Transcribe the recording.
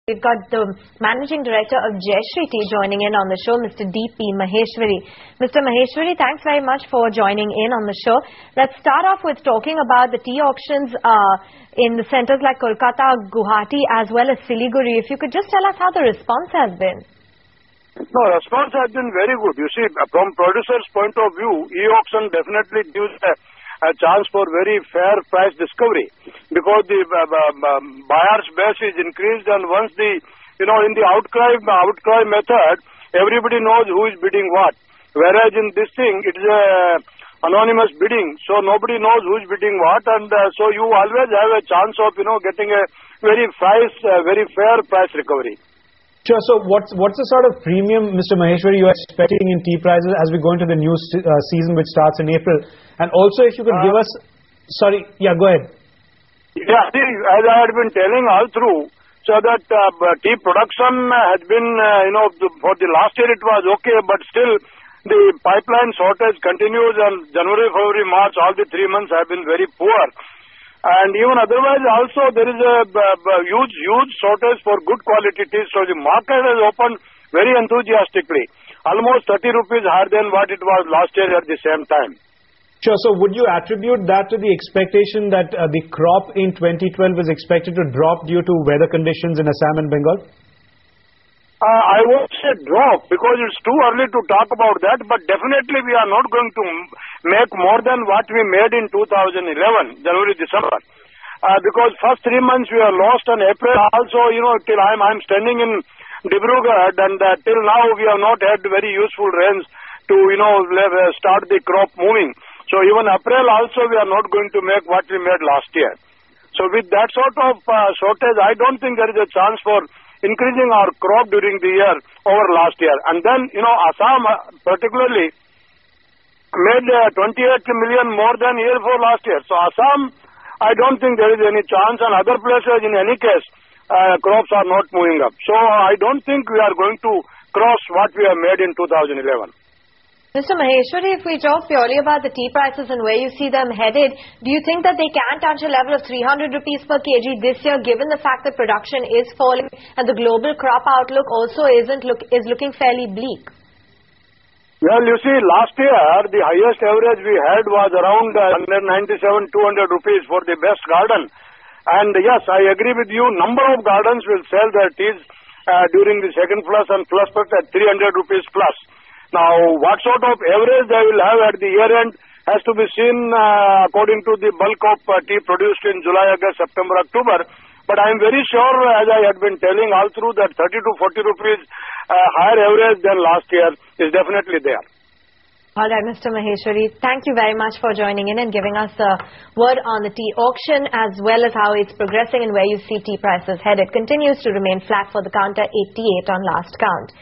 We've got the Managing Director of Shree Tea joining in on the show, Mr. D.P. Maheshwari. Mr. Maheshwari, thanks very much for joining in on the show. Let's start off with talking about the tea auctions in the centres like Kolkata, Guwahati as well as Siliguri. If you could just tell us how the response has been. No, response has been very good. You see, from producers' point of view, e-auction definitely gives a chance for very fair price discovery, because the buyer's base is increased, and once in the outcry method, everybody knows who is bidding what. Whereas in this thing, it is anonymous bidding, so nobody knows who is bidding what, and so you always have a chance of getting a very fair price recovery. Sure. So what's the sort of premium, Mr. Maheshwari, you are expecting in tea prices as we go into the new season which starts in April? And also if you could give us... Sorry, yeah, go ahead. Yeah, as I had been telling all through, so that tea production has been, for the last year it was okay, but still the pipeline shortage continues, and January, February, March, all the 3 months have been very poor. And even otherwise also there is a huge shortage for good quality tea. So the market has opened very enthusiastically, almost 30 rupees higher than what it was last year at the same time. Sure. So would you attribute that to the expectation that the crop in 2012 is expected to drop due to weather conditions in Assam and Bengal? I won't say drop, because it's too early to talk about that, but definitely we are not going to make more than what we made in 2011, January, December. Because first 3 months we are lost, and April also, till I'm standing in Dibrugarh, and till now we have not had very useful rains to, start the crop moving. So even April also we are not going to make what we made last year. So with that sort of shortage, I don't think there is a chance for increasing our crop during the year over last year. And then, Assam particularly made 28 million more than year before last year. So Assam, I don't think there is any chance, and other places in any case, crops are not moving up. So I don't think we are going to cross what we have made in 2011. Mr. Maheshwari, if we talk purely about the tea prices and where you see them headed, do you think that they can touch a level of 300 rupees per kg this year, given the fact that production is falling and the global crop outlook also is looking fairly bleak? Well, you see, last year the highest average we had was around 197-200 rupees for the best garden. And yes, I agree with you, number of gardens will sell their teas during the second plus and plus at 300 rupees plus. Now, what sort of average they will have at the year end has to be seen according to the bulk of tea produced in July, August, September, October. But I am very sure, as I had been telling all through, that 30 to 40 rupees higher average than last year is definitely there. All right, Mr. Maheshwari, thank you very much for joining in and giving us the word on the tea auction as well as how it's progressing and where you see tea prices headed. Continues to remain flat for the counter, 88 on last count.